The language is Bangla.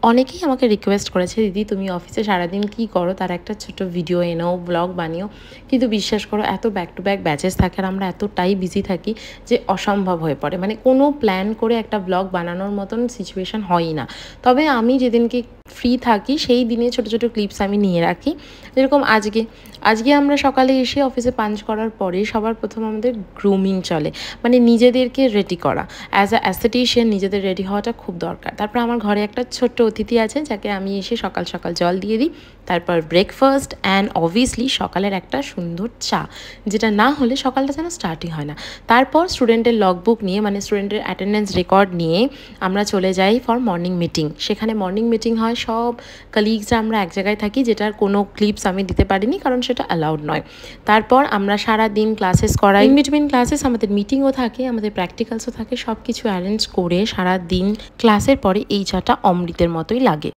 অনেকেই আমাকে রিকোয়েস্ট করেছে, দিদি তুমি অফিসে সারাদিন কী করো তার একটা ছোটো ভিডিও এনো, ব্লগ বানিও। কিন্তু বিশ্বাস করো এত ব্যাক টু ব্যাক ব্যাচেস থাকে আর আমরা এতটাই বিজি থাকি যে অসম্ভব হয়ে পড়ে, মানে কোনো প্ল্যান করে একটা ব্লগ বানানোর মতন সিচুয়েশান হয়ই না। তবে আমি যেদিনকে ফ্রি থাকি সেই দিনে ছোটো ছোটো ক্লিপস আমি নিয়ে রাখি। যেরকম আজকে আমরা সকালে এসে অফিসে পাঞ্চ করার পরে সবার প্রথম আমাদের গ্রুমিং চলে, মানে নিজেদেরকে রেডি করা। অ্যাজ আ অ্যাস্থেটিশিয়ান নিজেদের রেডি হওয়াটা খুব দরকার। তারপর আমার ঘরে একটা ছোট্ট অতিথি আছে যাকে আমি এসে সকাল সকাল জল দিয়ে দিই, তারপর ব্রেকফাস্ট অ্যান্ড অবভিয়াসলি সকালের একটা সুন্দর চা, যেটা না হলে সকালটা যেন স্টার্টই হয় না। তারপর স্টুডেন্টের লগবুক নিয়ে, মানে স্টুডেন্টের অ্যাটেন্ডেন্স রেকর্ড নিয়ে আমরা চলে যাই ফর মর্নিং মিটিং। সেখানে মর্নিং মিটিং হয়, সব কলিগসরা আমরা এক জায়গায় থাকি, যেটার কোনো ক্লিপস আমি দিতে পারিনি কারণ সেটা অ্যালাউড নয়। তারপর আমরা সারা দিন ক্লাসেস করাই, ইন বিটুইন ক্লাসেস আমাদের মিটিংও থাকে, আমাদের প্র্যাকটিক্যালসও থাকে, সব কিছু অ্যারেঞ্জ করে সারা দিন ক্লাসের পরে এই চাটা অমৃতের মতোই লাগে।